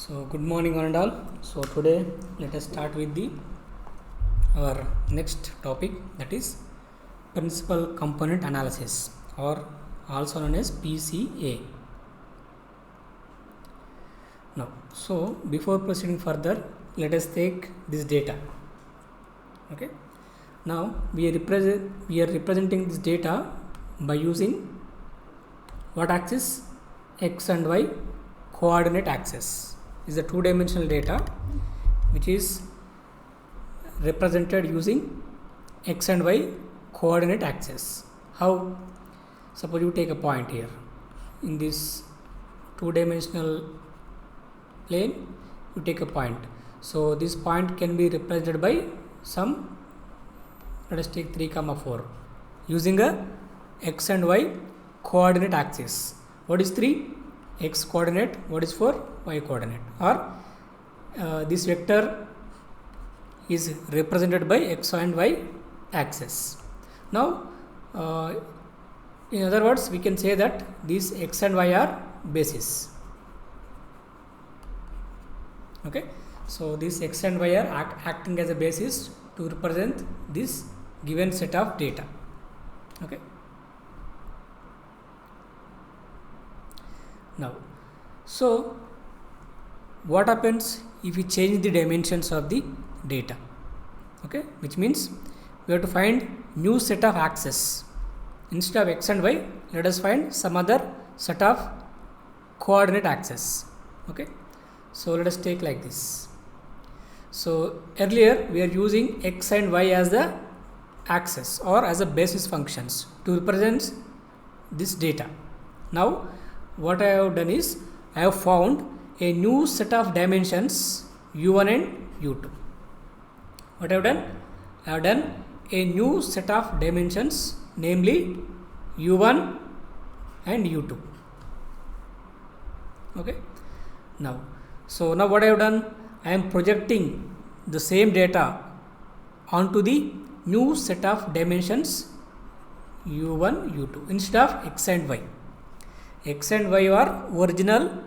So good morning one and all. So today let us start with our next topic, that is principal component analysis, or also known as PCA. Now, so before proceeding further, let us take this data. Okay. Now we are representing this data by using what axis? X and Y coordinate axis. Is the two-dimensional data which is represented using X and Y coordinate axis. How? Suppose you take a point here in this two-dimensional plane, you take a point. So this point can be represented by some, let us take 3, 4 using a X and Y coordinate axis. What is 3? X coordinate. What is 4? Y coordinate. Or this vector is represented by X and Y axis. Now in other words, we can say that these X and Y are bases. Okay. So these X and Y are acting as a basis to represent this given set of data. Okay. Now, so what happens if we change the dimensions of the data? Okay, which means we have to find new set of axes. Instead of X and Y, let us find some other set of coordinate axes. Okay, so let us take like this. So earlier we are using X and Y as the axis or as a basis functions to represent this data. Now what I have done is I have found a new set of dimensions u1 and u2. What I have done? I have done a new set of dimensions, namely u1 and u2. Okay. Now, so now what I have done? I am projecting the same data onto the new set of dimensions u1, u2 instead of X and Y. X and Y are original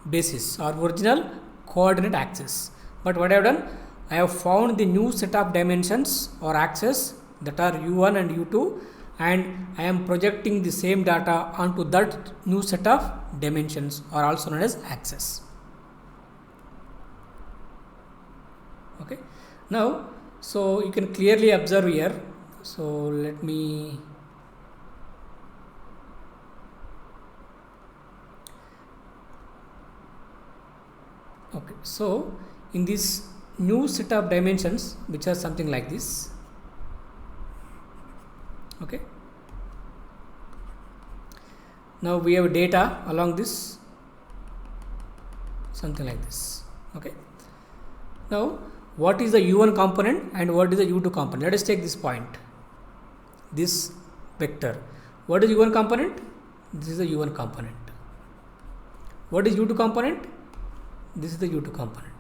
basis or original coordinate axis. But what I have done? I have found the new set of dimensions or axes that are u1 and u2, and I am projecting the same data onto that new set of dimensions, or also known as axes. Okay. Now, so you can clearly observe here. So let me okay, so in this new set of dimensions, which are something like this, okay, now we have data along this, something like this. Okay, now what is the u1 component and what is the u2 component? Let us take this point, this vector. What is u1 component? This is the u1 component. What is u2 component? This is the u2 component.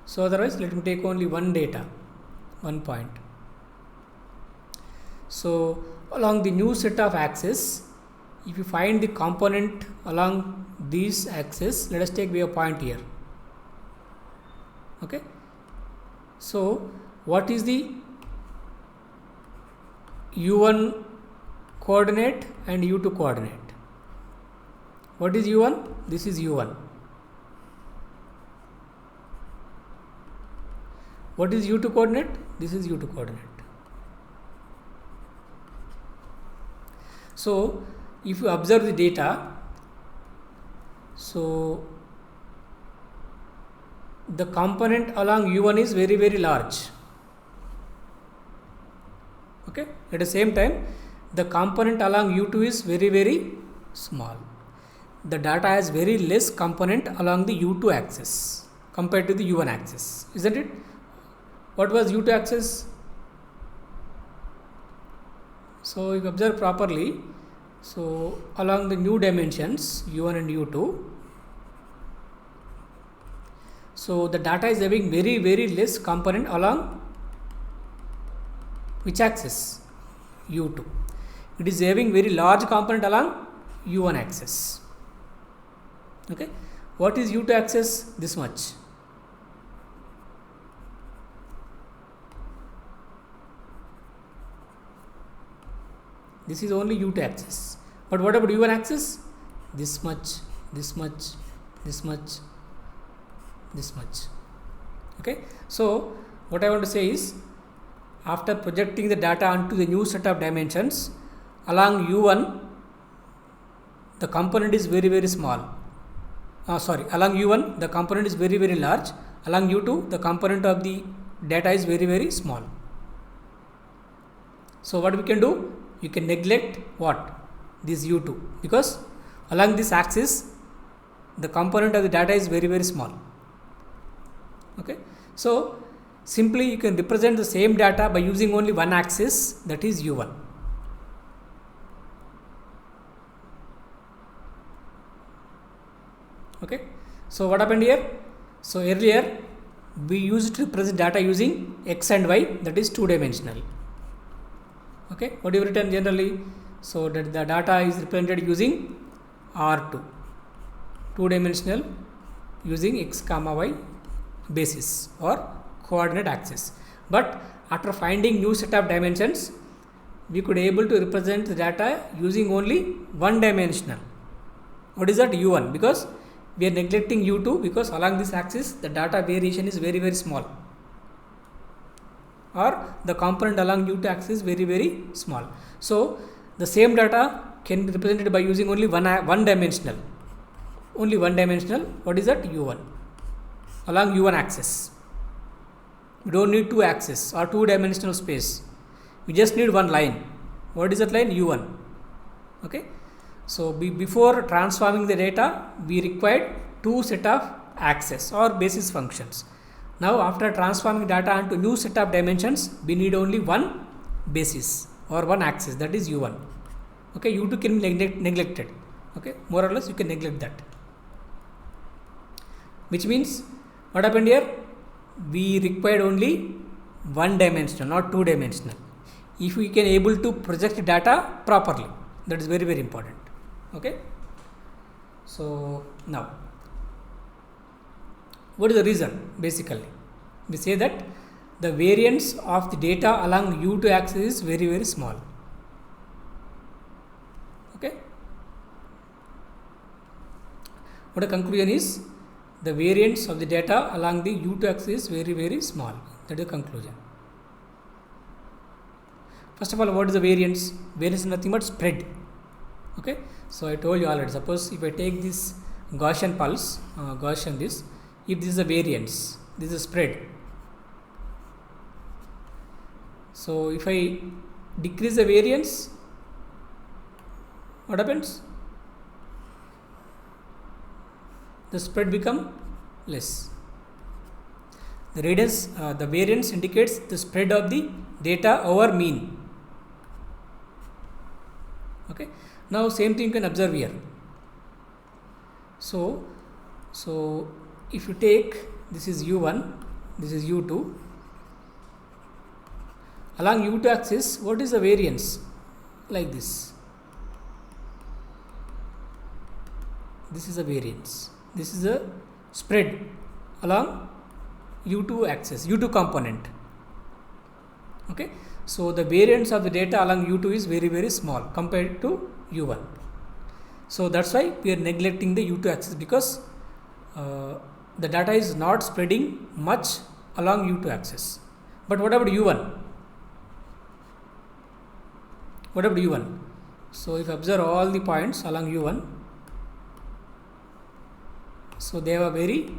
So otherwise, let me take only one data, one point. So along the new set of axes, if you find the component along these axes, let us take a point here. Okay. So what is the u1 coordinate and u2 coordinate? What is u1? This is u1. What is u2 coordinate? This is u2 coordinate. So if you observe the data, so the component along u1 is very, very large. Okay. At the same time, the component along u2 is very, very small. The data has very less component along the u2 axis compared to the u1 axis, isn't it? What was u2 axis? So if you observe properly, so along the new dimensions u1 and u2, so the data is having very, very less component along which axis? u2. It is having very large component along u1 axis. Okay, what is u2 axis? This much. This is only u2 axis. But what about u1 axis? This much, this much, this much, this much. Okay, so what I want to say is, after projecting the data onto the new set of dimensions, along u1 the component is very small. Along u1 the component is very large. Along u2 the component of the data is very small. So what we can do? You can neglect what? This u2, because along this axis the component of the data is very small. Okay, so simply you can represent the same data by using only one axis, that is u1. Okay, so what happened here? So earlier we used to represent data using x and y, that is two dimensional. Okay, what do you written generally? So that the data is represented using R2, two dimensional, using x comma y basis or coordinate axis. But after finding new set of dimensions, we could able to represent the data using only one dimensional. What is that? u1, because we are neglecting u2, because along this axis the data variation is very small, or the component along u2 axis is very small. So the same data can be represented by using only one dimensional. Only one dimensional. What is that? u1, along u1 axis. We don't need two axes or two dimensional space. We just need one line. What is that line? u1. Okay, so before transforming the data, we required two set of axes or basis functions. Now after transforming data into new set of dimensions, we need only one basis or one axis, that is u1. Okay, u2 can be neglected. Okay, more or less you can neglect that. Which means what happened here? We required only one dimensional, not two dimensional. If we can able to project data properly, that is very important. Okay, so now what is the reason? Basically we say that the variance of the data along u2 axis is very small. Okay, what the conclusion is? The variance of the data along the u2 axis is very small. That is the conclusion. First of all, what is the variance? Variance is nothing but spread. Okay, so I told you already. Suppose if I take this Gaussian pulse, Gaussian this, if this is a variance, this is a spread. So if I decrease the variance, what happens? The spread become less. The radiance, the variance indicates the spread of the data over mean. Okay, now same thing you can observe here. So if you take, this is u1, this is u2, along u2 axis, what is the variance? Like this. This is a variance. This is a spread along u2 axis, u2 component. Okay, so the variance of the data along u2 is very small compared to u1. So that's why we are neglecting the u2 axis, because the data is not spreading much along u2 axis. But what about u1? What about u1? So if you observe all the points along u1, so they have a very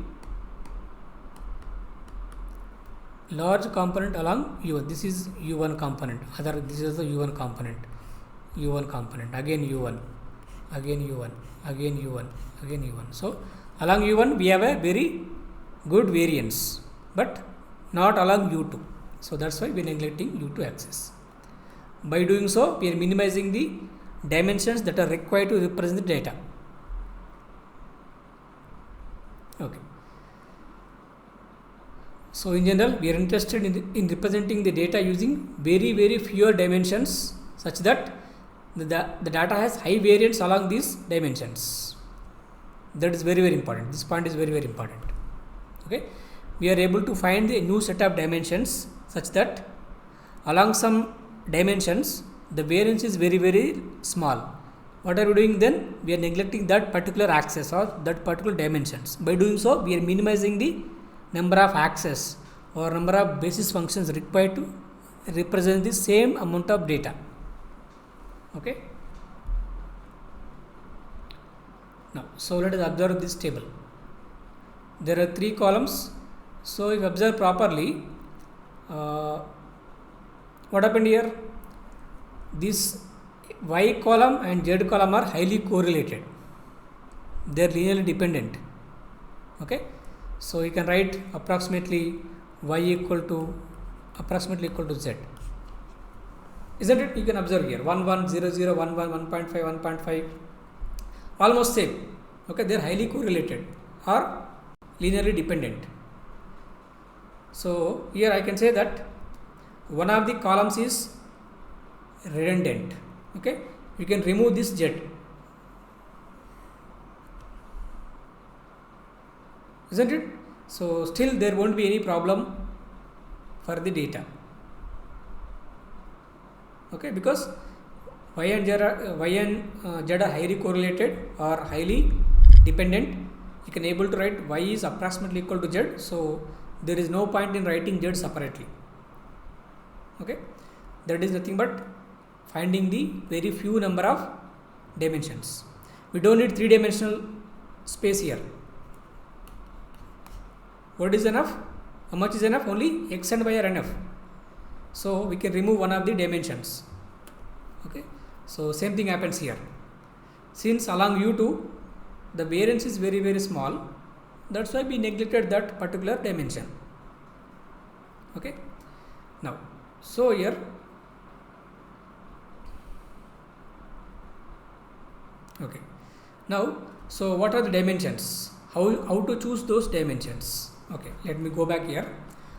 large component along u1. This is u1 component. This is the u1 component. U1 component. Again u1. Again u1. Again u1. Again u1. So along u1 we have a very good variance, but not along u2. So that's why we are neglecting u2 axis. By doing so, we are minimizing the dimensions that are required to represent the data. Okay. So in general, we are interested in representing the data using very fewer dimensions, such that the data has high variance along these dimensions. That is very important. This point is very important. Okay, we are able to find a new set of dimensions such that along some dimensions the variance is very small. What are we doing then? We are neglecting that particular axis or that particular dimensions. By doing so, we are minimizing the number of axes or number of basis functions required to represent the same amount of data. Okay. Now, so let us observe this table. There are 3 columns. So, if you observe properly, what happened here? This Y column and Z column are highly correlated. They are linearly dependent. Okay. So, you can write approximately Y equal to Z. Isn't it? You can observe here 1 1 0 0 1 1 1.5 1.5 almost same. Okay, they are highly correlated or linearly dependent. So, here I can say that one of the columns is redundant. Okay, you can remove this Z. Isn't it? So, still there won't be any problem for the data. Okay, because Y and Z are highly correlated or highly dependent. You can able to write Y is approximately equal to Z. So, there is no point in writing Z separately. Okay, that is nothing but finding the very few number of dimensions. We don't need 3-dimensional space here. What is enough? How much is enough? Only X and Y are enough. So, we can remove one of the dimensions. Okay. So, same thing happens here. Since along U2 the variance is very small, that's why we neglected that particular dimension. Okay. Now, so here okay. Now, so what are the dimensions? How to choose those dimensions? Okay, let me go back here.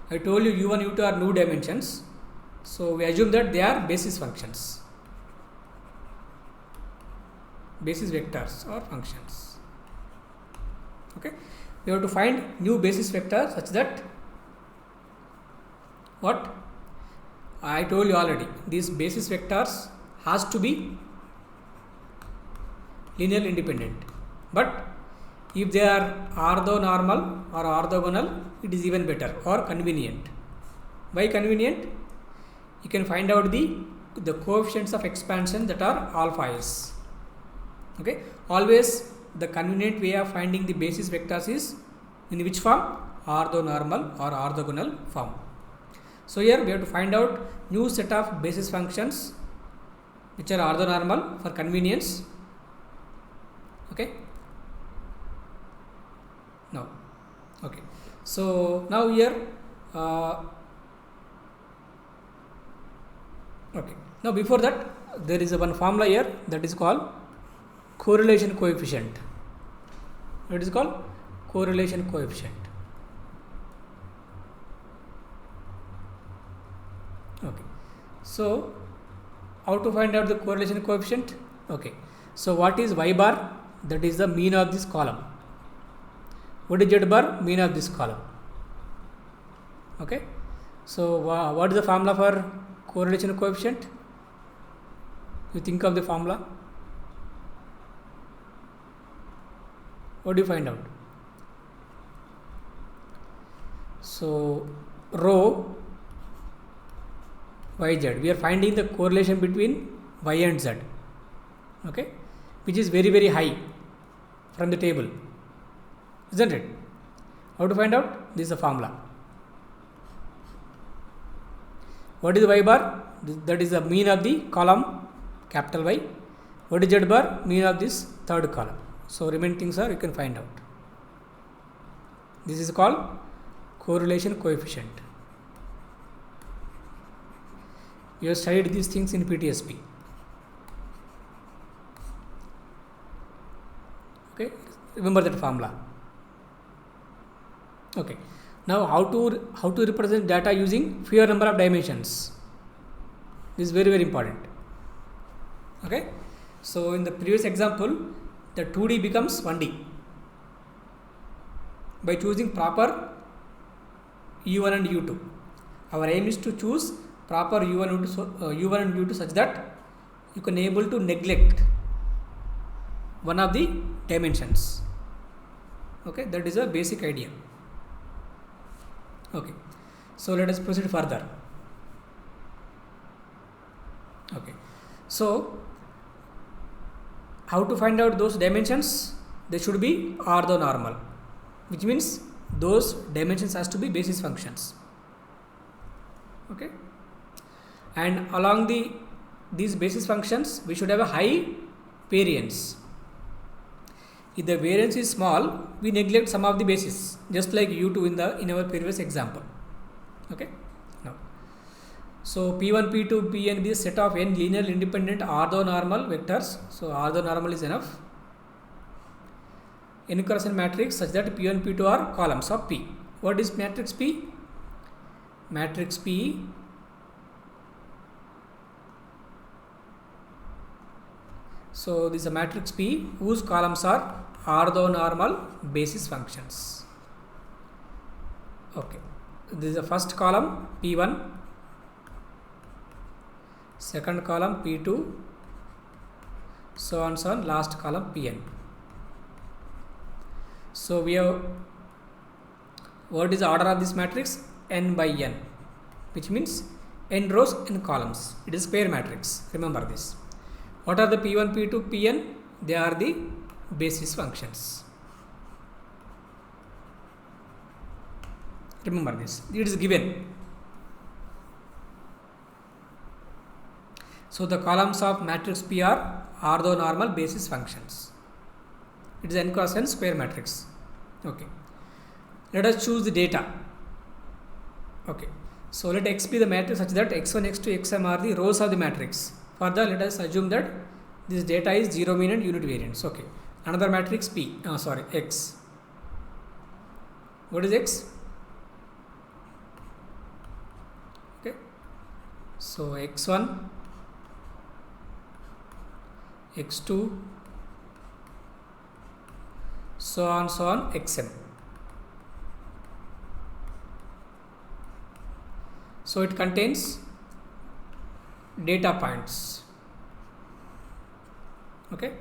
I told you U1, U2 are new dimensions. So, we assume that they are basis functions, basis vectors or functions. Okay, we have to find new basis vector such that what I told you already, these basis vectors has to be linearly independent, but if they are orthonormal or orthogonal, it is even better or convenient. Why convenient? You can find out the coefficients of expansion that are alpha is. Okay, always the convenient way of finding the basis vectors is in which form? Orthonormal or orthogonal form. So, here we have to find out new set of basis functions which are orthonormal for convenience. Okay. Now, okay. So, now here okay. Now, before that there is one formula here that is called correlation coefficient. It is called correlation coefficient. Okay. So, how to find out the correlation coefficient? Okay. So, what is Y bar? That is the mean of this column. What is Z bar? Mean of this column. Okay. So, what is the formula for correlation coefficient? You think of the formula. What do you find out? So, rho YZ, we are finding the correlation between Y and Z, okay, which is very high from the table, isn't it? How to find out? This is the formula. What is Y bar? That is the mean of the column capital Y. What is Z bar? Mean of this third column. So, remaining things are you can find out. This is called correlation coefficient. You have studied these things in PTSP. Okay, remember that formula. Okay, now how to represent data using fewer number of dimensions. This is very important. Okay, so in the previous example, the 2D becomes 1D by choosing proper U1 and U2. Our aim is to choose proper U1 and U2 such that you can able to neglect one of the dimensions. Okay, that is a basic idea. Okay, so let us proceed further. Okay, so how to find out those dimensions? They should be orthonormal, which means those dimensions has to be basis functions. Okay, and along these basis functions we should have a high variance. If the variance is small, we neglect some of the bases, just like U2 in our previous example. Okay, now so P1, P2, Pn is a set of n linearly independent orthonormal vectors. So orthonormal is enough. N cross n matrix such that P1, P2 are columns of P. What is matrix P? Matrix P so this is a matrix P whose columns are orthonormal basis functions. Okay, this is the first column P1, second column P2, so on, last column Pn. So we have, what is the order of this matrix? N by n, which means n rows n columns. It is square matrix. Remember this. What are the P1, P2, Pn? They are the basis functions. Remember this. It is given. So the columns of matrix P are orthonormal basis functions. It is n cross n square matrix. Okay. Let us choose the data. Okay. So let X be the matrix such that X1, X2, Xm are the rows of the matrix. Further, let us assume that this data is zero mean and unit variance. Okay. Another matrix P. X. What is X? Okay. So X1, X2, so on, Xm. So it contains data points. Okay.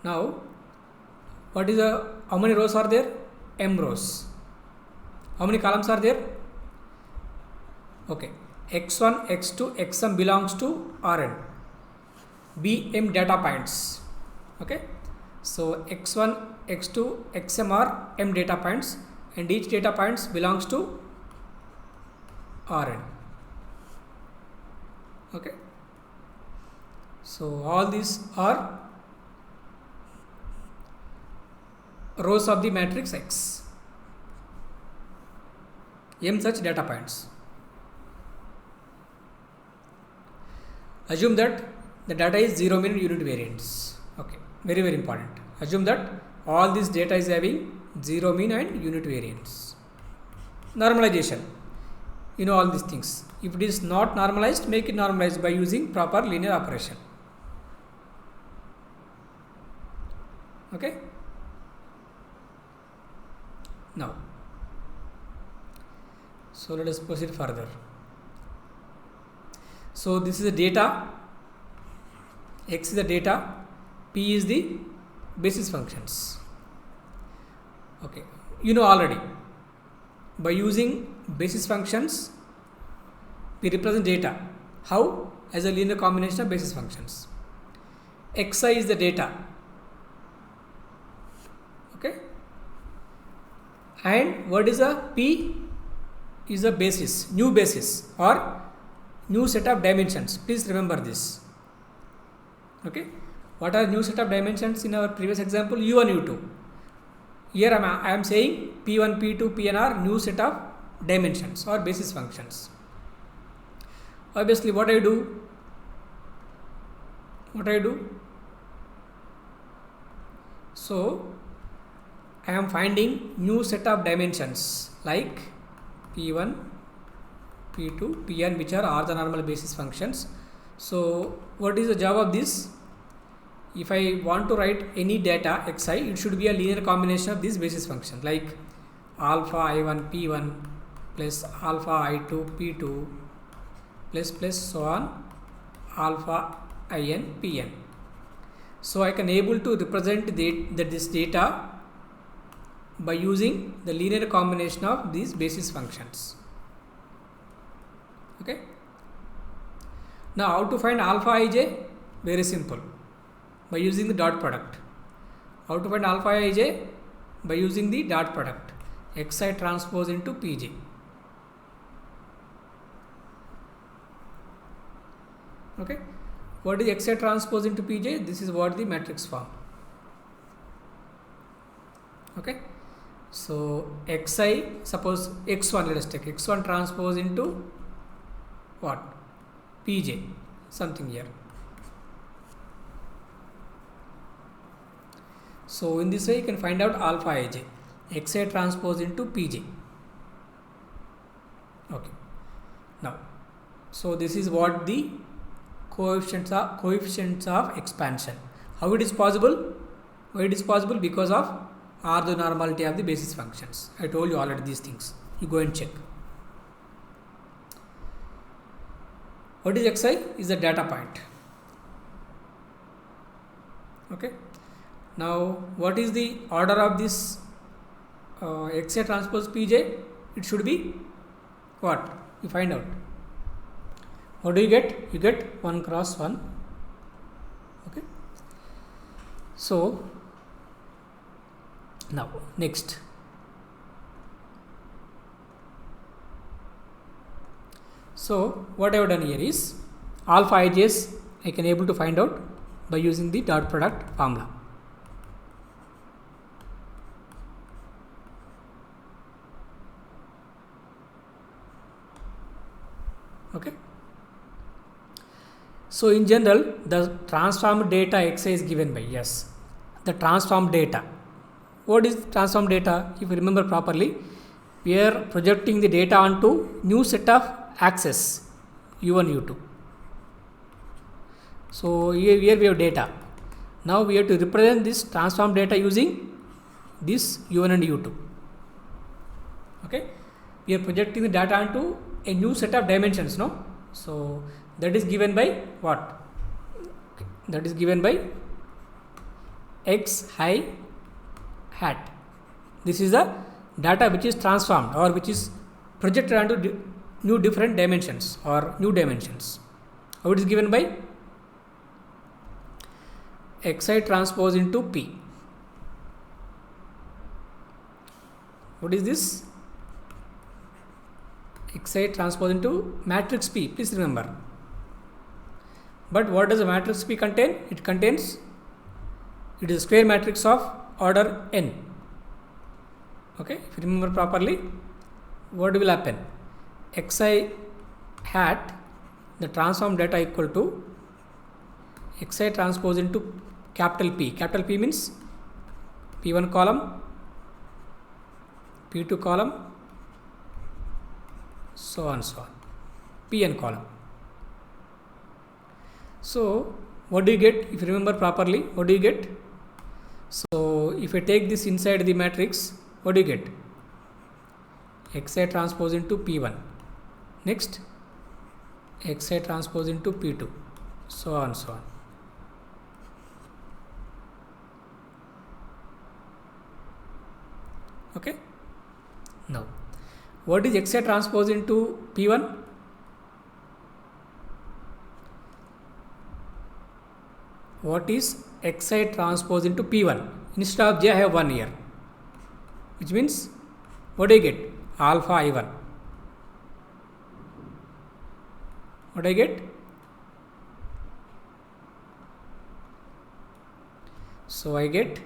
Now, how many rows are there? M rows. How many columns are there? Okay. X1, X2, Xm belongs to Rn. Bm data points. Okay. So X1, X2, Xm are M data points and each data points belongs to Rn. Okay. So all these are rows of the matrix X. M such data points. Assume that the data is zero mean unit variance. Okay, very important. Assume that all this data is having zero mean and unit variance. Normalization. You know all these things. If it is not normalized, make it normalized by using proper linear operation. Okay. Now, so let us proceed further. So this is the data, X is the data, P is the basis functions. Okay, you know already. By using basis functions, we represent data. How? As a linear combination of basis functions. Xi is the data. Okay. And what is a P? Is a basis, new basis or new set of dimensions. Please remember this. Okay. What are new set of dimensions in our previous example? U1, U2. Here I am saying P1, P2, Pn are new set of dimensions or basis functions. Obviously, what I do? So, I am finding new set of dimensions like P1, P2, Pn, which are orthonormal basis functions. So what is the job of this? If I want to write any data xi, it should be a linear combination of these basis functions like alpha I1 P1 plus alpha I2 P2 plus so on alpha In Pn. So I can able to represent this data by using the linear combination of these basis functions. Okay. Now how to find alpha ij? Very simple. By using the dot product. How to find alpha ij? By using the dot product. Xi transpose into Pj. Okay. What is Xi transpose into Pj? This is what the matrix form. Okay. So Xi, suppose X1, let us take X1 transpose into what? Pj, something here. So in this way you can find out alpha ij. Xi transpose into Pj. Okay. Now, so this is what the coefficients of expansion. How it is possible? Why it is possible? Because of orthonormality of the basis functions. I told you already these things. You go and check. What is xi? Is the data point. Okay. Now, what is the order of this xi transpose Pj? It should be what? You find out. What do you get? You get 1 cross 1. Okay. So, now next. So, what I have done here is alpha ij's I can able to find out by using the dot product formula. Okay. So in general, the transformed data xi is given by yes. The transformed data. What is transformed data? If you remember properly, we are projecting the data onto new set of axes u1, u2. So here we have data. Now we have to represent this transformed data using this u1 and u2. Okay. We are projecting the data onto a new set of dimensions, no? So that is given by what? That is given by x I hat. This is the data which is transformed or which is projected onto new different dimensions or new dimensions. How it is given by xi transpose into P. What is this? Xi transpose into matrix P. Please remember. But what does a matrix P contain? It is a square matrix of order n. Okay, if you remember properly, what will happen? Xi hat, the transformed data equal to xi transpose into capital P. Capital P means P1 column, P2 column, so on, Pn column. So what do you get? If you remember properly, what do you get? So if I take this inside the matrix, what do you get? Xi transpose into P1. Next, Xi transpose into P2, so on. Okay. Now, what is Xi transpose into P1? What is Xi transpose into P1? Instead of J, I have 1 here. Which means, what do I get? Alpha I1. What do I get? So I get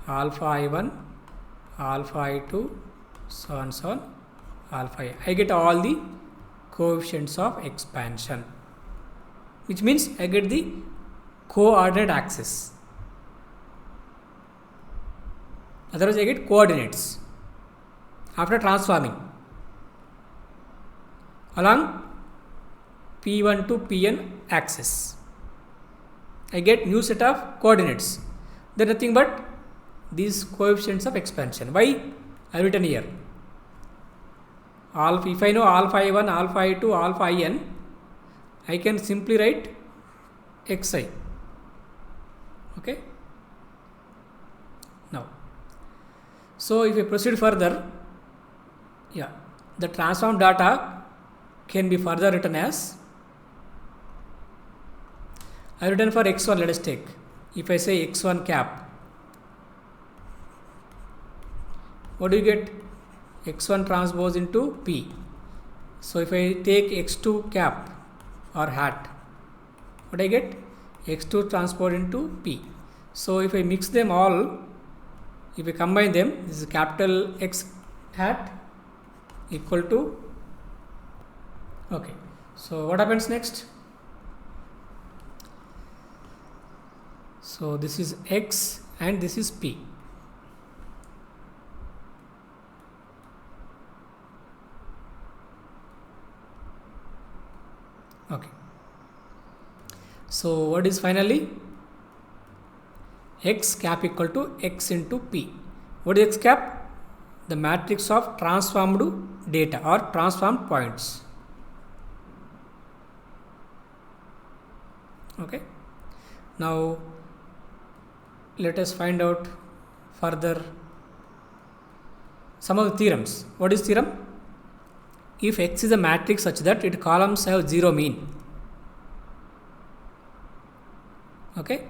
alpha I1, alpha I2, so on, alpha I. I get all the coefficients of expansion. Which means I get the coordinate axis. Otherwise I get coordinates after transforming along P1 to Pn axis. I get new set of coordinates. They are nothing but these coefficients of expansion. Why? I have written here. Alpha, if I know alpha I1, alpha I2, alpha In, I can simply write xi. Okay. Now, so if we proceed further, the transform data can be further written as, I have written for x1, let us take. If I say x1 cap, what do you get? X1 transpose into P. So if I take x2 cap or hat, what I get? X2 transpose into P. So if I mix them all, if I combine them, this is capital X hat equal to, okay. So what happens next? So this is X and this is P. Okay. So what is finally? X cap equal to X into P. What is X cap? The matrix of transformed data or transformed points. Okay. Now let us find out further some of the theorems. What is theorem? If X is a matrix such that its columns have zero mean, okay,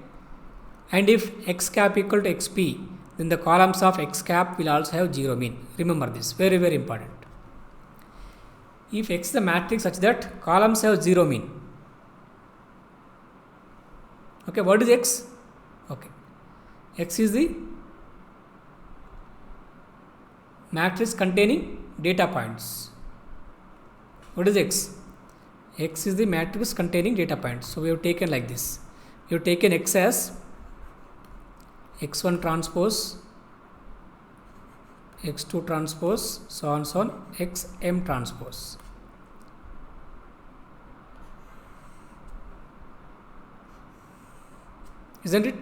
and if X cap equal to XP, then the columns of X cap will also have zero mean. Remember this, very very important. If X is a matrix such that columns have zero mean, okay, what is X? Okay, X is the matrix containing data points. What is X? X is the matrix containing data points. So we have taken like this. We have taken X as x1 transpose, x2 transpose, so on so on, xm transpose. Isn't it?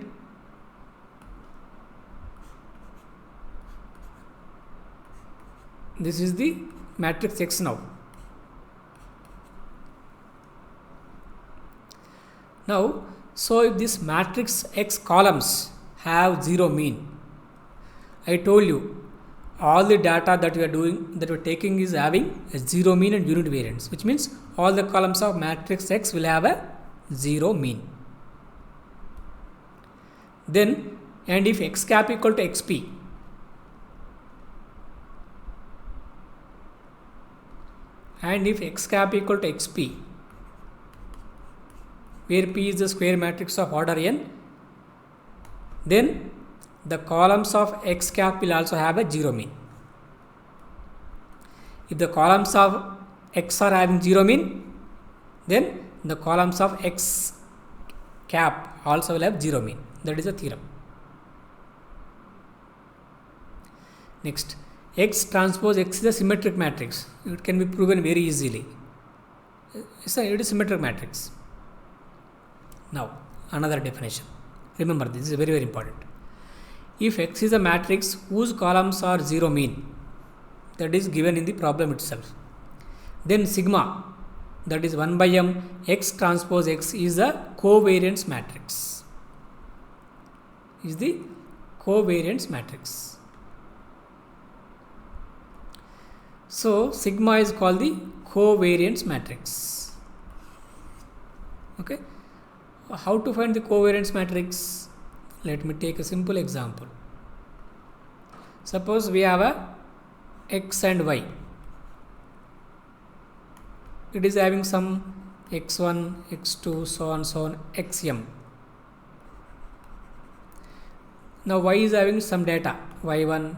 This is the matrix X now. Now, so if this matrix X columns have zero mean, I told you all the data that we are taking is having a zero mean and unit variance, which means all the columns of matrix X will have a zero mean. Then, and if X cap equal to XP, and if X cap equal to XP, where P is the square matrix of order n, then the columns of X cap will also have a zero mean. If the columns of X are having zero mean, then the columns of X cap also will have zero mean. That is a theorem. Next, X transpose X is a symmetric matrix. It can be proven very easily. It is a symmetric matrix. Now, another definition. Remember, this is very very important. If X is a matrix whose columns are zero mean, that is given in the problem itself, then sigma, that is 1 by m X transpose X, is a covariance matrix. Is the covariance matrix. So sigma is called the covariance matrix. Okay. How to find the covariance matrix? Let me take a simple example. Suppose we have a X and Y. It is having some x1, x2, so on, xm. Now Y is having some data, y1,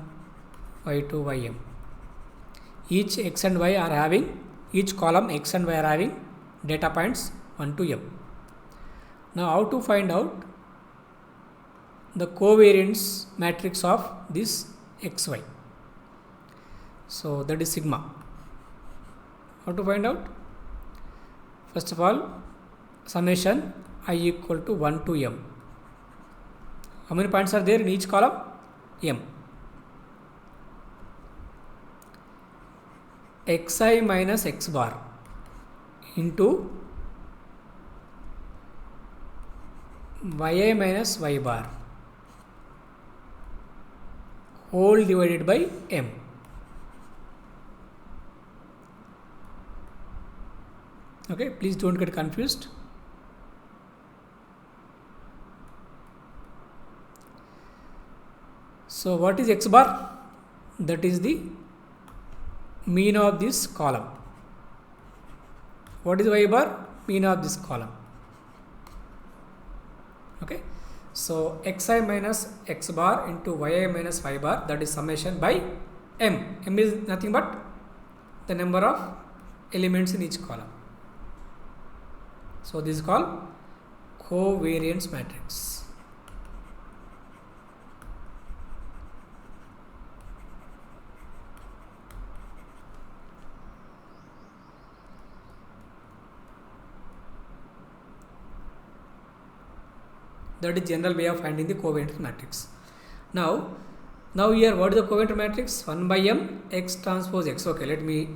y2, ym. Each X and Y are having, each column X and Y are having data points 1 to m. Now how to find out the covariance matrix of this xy? So that is sigma. How to find out? First of all, summation I equal to 1 to m. How many points are there in each column? M. Xi minus x bar into yi minus y bar whole divided by m. Okay, please don't get confused. So what is x bar? That is the mean of this column. What is y bar? Mean of this column. Okay, so xi minus x bar into yi minus y bar, that is summation by m. M is nothing but the number of elements in each column. So this is called covariance matrix. That is general way of finding the covariance matrix. Now here what is the covariance matrix? 1 by m x transpose x. Okay, let me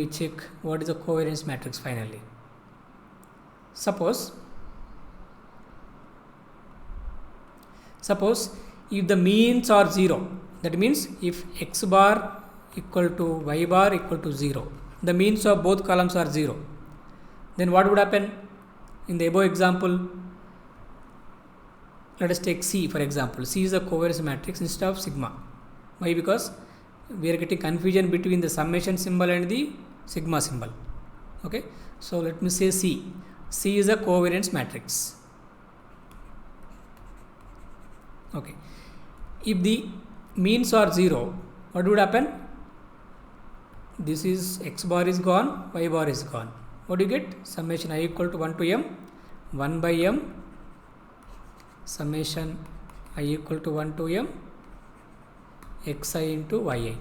check what is the covariance matrix finally. Suppose if the means are 0, that means if x bar equal to y bar equal to 0, the means of both columns are 0, then what would happen? In the above example, let us take C for example. C is a covariance matrix instead of sigma. Why? Because we are getting confusion between the summation symbol and the sigma symbol. Okay, so let me say C. C is a covariance matrix. Okay, if the means are 0, what would happen? This is x bar is gone, y bar is gone. What do you get? Summation I equal to 1 to m, 1 by m, summation I equal to 1 to m, xi into yi.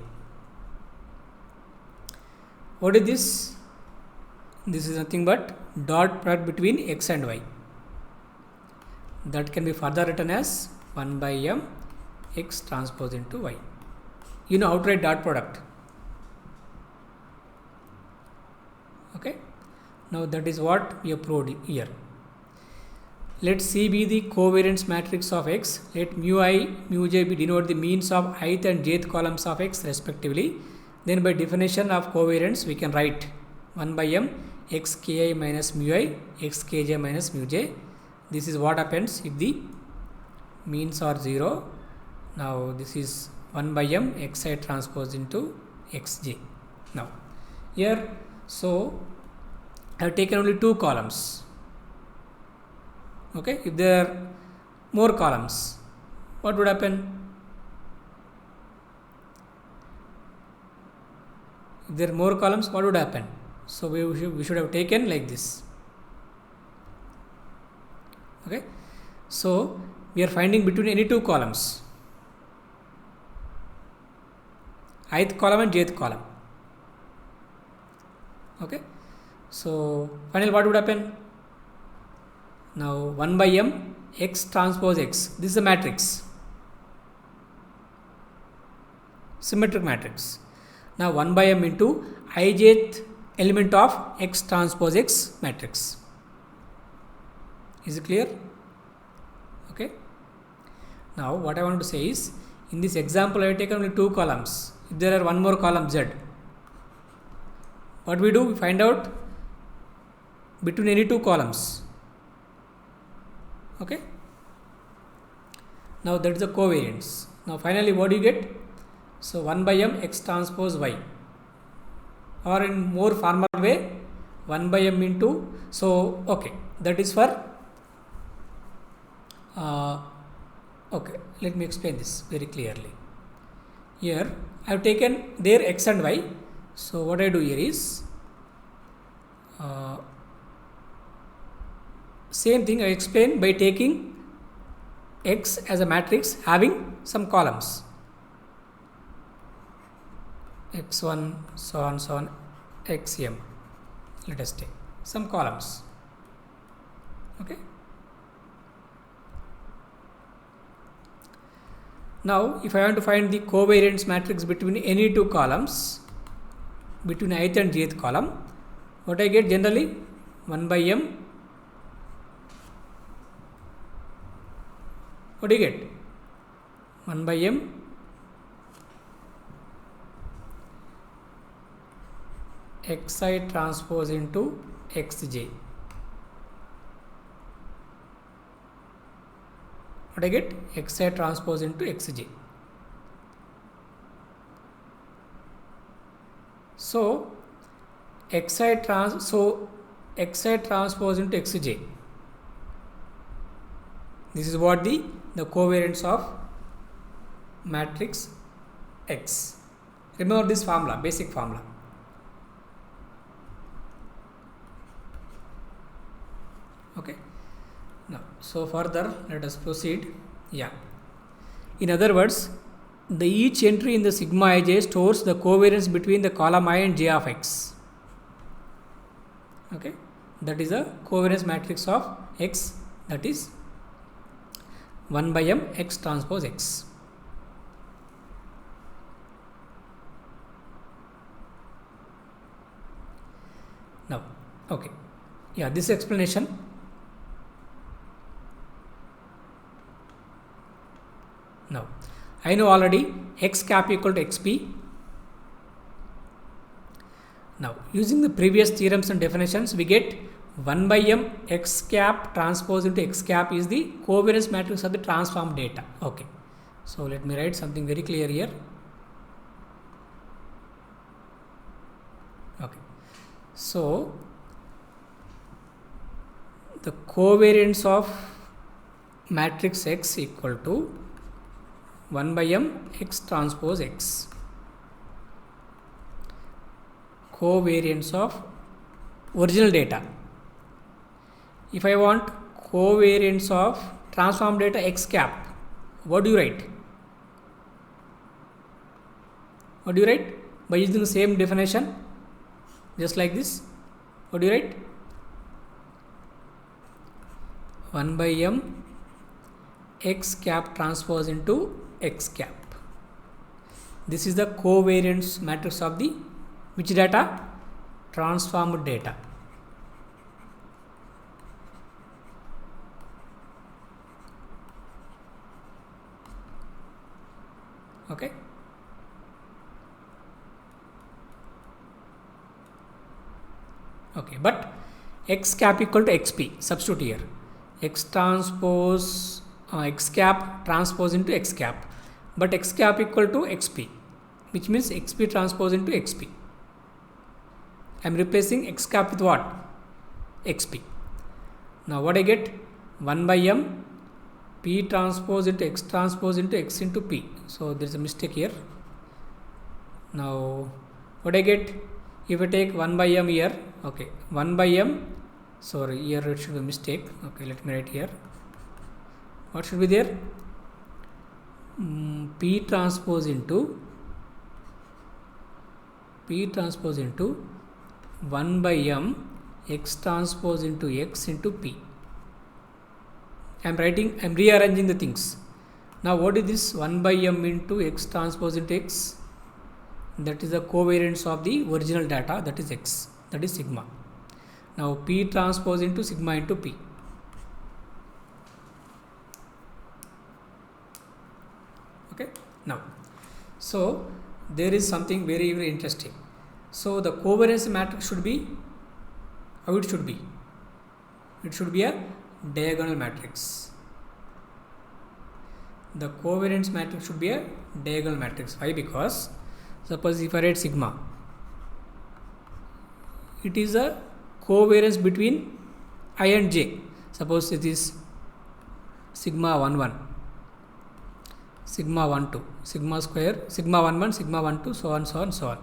What is this? This is nothing but dot product between x and y. That can be further written as 1 by m x transpose into y. You know outright dot product. Okay. Now that is what we have proved here. Let C be the covariance matrix of x. Let mu I, mu j be denote the means of ith and jth columns of x respectively. Then by definition of covariance, we can write 1 by m x ki minus mu I, x kj minus mu j. This is what happens if the means are 0. Now this is 1 by m xi transpose into xj. Now here, so I have taken only 2 columns. Okay, if there are more columns, what would happen? If there are more columns, what would happen? So we should have taken like this. Okay, so we are finding between any 2 columns, ith column and jth column. Okay, so finally what would happen? Now 1 by m x transpose x. This is a matrix, symmetric matrix. Now 1 by m into ijth element of x transpose x matrix. Is it clear? Okay. Now what I want to say is, in this example I have taken only 2 columns. If there are one more column z, what we do? We find out between any 2 columns. Okay. Now that is the covariance. Now finally what do you get? So 1 by m x transpose y, or in more formal way 1 by m into, so okay, that is for okay, let me explain this very clearly. Here I have taken their x and y. So what I do here is same thing I explain by taking x as a matrix having some columns, x1 so on xm, let us take. some columns. Okay. Now, if I want to find the covariance matrix between any two columns, between ith and jth column, what I get generally? 1 by m. What do you get? 1 by m xi transpose into xj. What I get? Xi transpose into xj. So xi transpose into xj. This is what the covariance of matrix X. Remember this formula, basic formula. Okay. Now, so further let us proceed. Yeah. In other words, the each entry in the sigma ij stores the covariance between the column I and j of x. Okay. That is a covariance matrix of X, that is 1 by m x transpose x. Now, okay. Yeah, this explanation. Now, I know already x cap equal to xp. Now, using the previous theorems and definitions, we get 1 by m x cap transpose into x cap is the covariance matrix of the transformed data. Okay. So, let me write something very clear here. Okay. So, the covariance of matrix X equal to 1 by m x transpose x. Covariance of original data. If I want covariance of transformed data x cap, what do you write? What do you write? By using the same definition, just like this, what do you write? 1 by m x cap transpose into x cap. This is the covariance matrix of the which data? Transformed data. Okay. Okay, but x cap equal to xp. Substitute here. X transpose x cap transpose into x cap, but x cap equal to xp, which means xp transpose into xp. I am replacing x cap with what? Xp. Now what I get? 1 by m p transpose into x transpose into x into p. So there is a mistake here. Now what I get? If I take 1 by m here, okay, 1 by m, sorry, here it should be a mistake. Okay, let me write here. What should be there? P transpose into 1 by m x transpose into x into p. I am rearranging the things. Now what is this 1 by m into x transpose into x? That is the covariance of the original data, that is x, that is sigma. Now p transpose into sigma into p. Okay. Now, so there is something very, very interesting. So the covariance matrix should be, how it should be? It should be a diagonal matrix. The covariance matrix should be a diagonal matrix. Why? Because suppose if I write sigma, it is a covariance between I and j. Suppose it is sigma 1 1, sigma 1 2, sigma square, sigma 1 1, sigma 1 2, so on, so on, so on.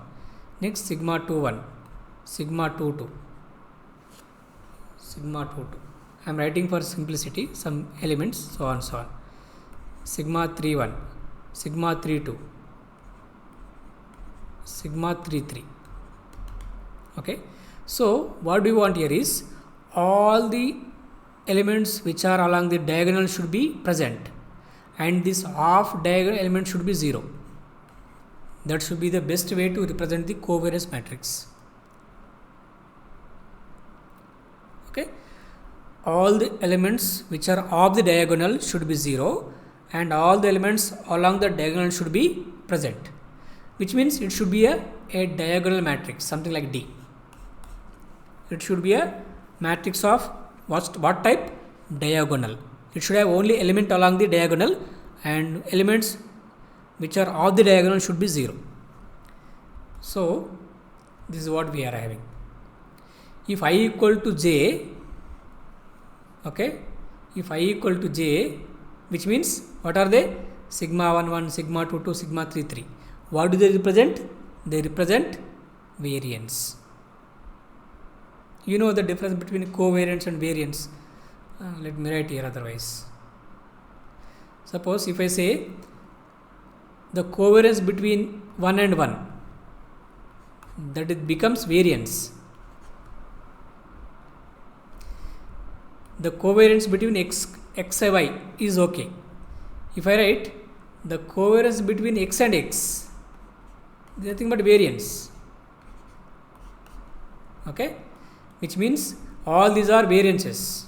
Next sigma 2 1, sigma 2 2, sigma 2 2. I am writing for simplicity some elements, so on, so on. Sigma 3 1, sigma 3 2, sigma 3 3. Okay. So what we want here is all the elements which are along the diagonal should be present, and this half diagonal element should be 0. That should be the best way to represent the covariance matrix. Okay, all the elements which are off the diagonal should be 0, and all the elements along the diagonal should be present, which means it should be a diagonal matrix, something like D. It should be a matrix of what type? Diagonal. It should have only element along the diagonal, and elements which are off the diagonal should be 0. So this is what we are having. If I equal to j, okay, if I equal to j, which means what are they? Sigma 1 1, sigma 2 2, sigma 3 3. What do they represent? They represent variance. You know the difference between covariance and variance. Let me write here otherwise. Suppose if I say the covariance between 1 and 1, that it becomes variance. The covariance between x and y is okay. If I write the covariance between x and x, nothing but variance. Okay, which means all these are variances.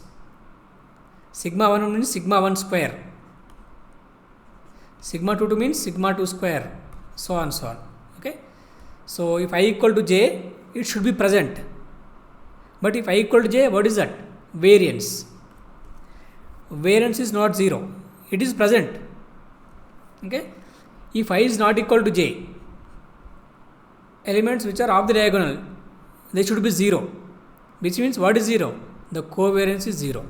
Sigma 1 means sigma 1 square, sigma 2 means sigma 2 square, so on so on. Okay, so if I equal to j, it should be present. But if I equal to j, what is that? Variance. Variance is not 0, it is present. Okay, if I is not equal to j, elements which are off the diagonal, they should be 0, which means what is 0? The covariance is 0.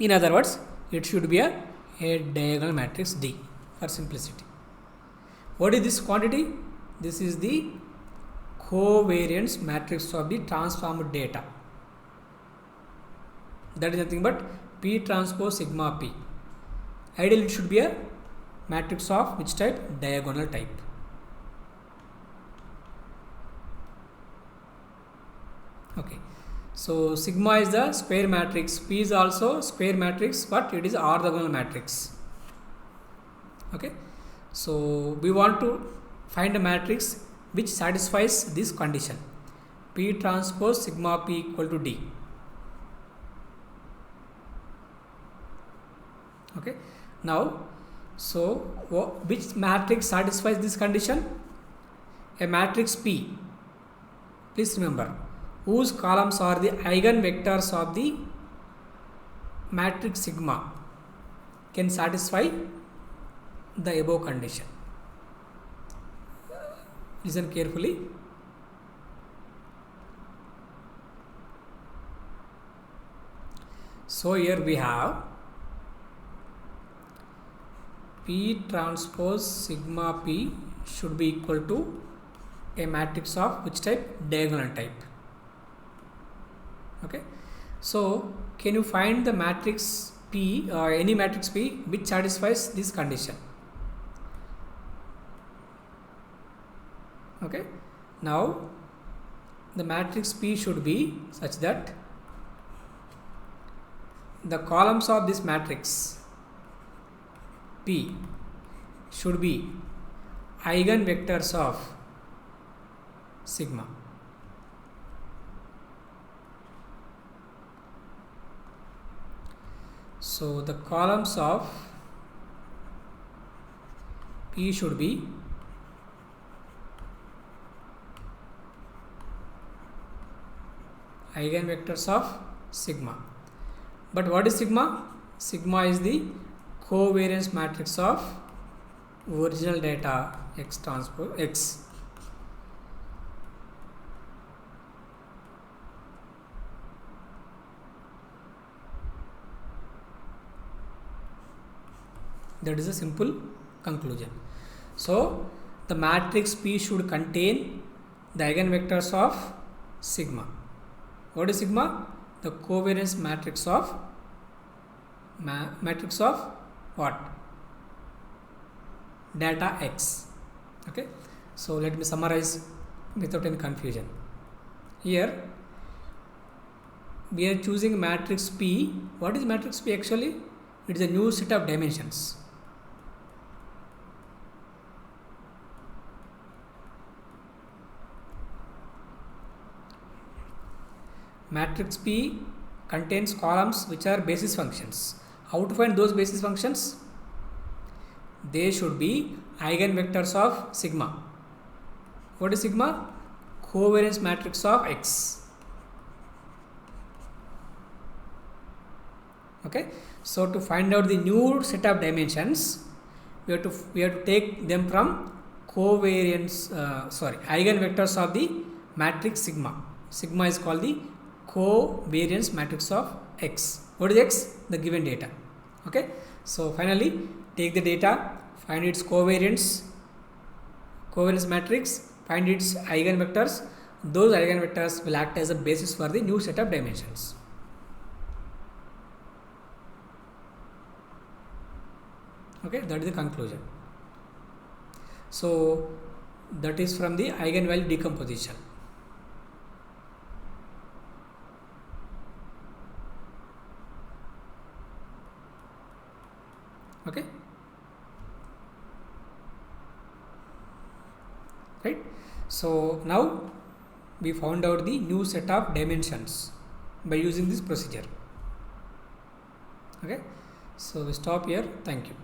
In other words, it should be a diagonal matrix D for simplicity. What is this quantity? This is the covariance matrix of the transformed data. That is nothing but P transpose sigma P. Ideally, it should be a matrix of which type? Diagonal type. Okay, so sigma is the square matrix, P is also square matrix, but it is orthogonal matrix. Okay, so we want to find a matrix which satisfies this condition, P transpose sigma P equal to D. Okay, now so which matrix satisfies this condition? A matrix P, please remember, whose columns are the eigenvectors of the matrix sigma, can satisfy the above condition. Listen carefully. So here we have P transpose sigma P should be equal to a matrix of which type? Diagonal type. Okay, so can you find the matrix P or any matrix P which satisfies this condition? Okay, now the matrix P should be such that the columns of this matrix P should be eigenvectors of sigma. So the columns of P should be eigenvectors of sigma. But what is sigma? Sigma is the covariance matrix of original data x transpose x. That is a simple conclusion. So the matrix P should contain the eigenvectors of sigma. What is sigma? The covariance matrix of what? Data x. Okay, so let me summarize without any confusion. Here we are choosing matrix P. What is matrix P actually? It is a new set of dimensions. Matrix P contains columns which are basis functions. How to find those basis functions? They should be eigenvectors of sigma. What is sigma? Covariance matrix of X. Okay. So to find out the new set of dimensions, we have to take them from eigenvectors of the matrix sigma. Sigma is called the covariance matrix of X. What is X? The given data. Okay. So finally, take the data, find its covariance matrix, find its eigenvectors. Those eigenvectors will act as a basis for the new set of dimensions. Okay, that is the conclusion. So that is from the eigenvalue decomposition. Okay, right. So now we found out the new set of dimensions by using this procedure. Okay, so we stop here. Thank you.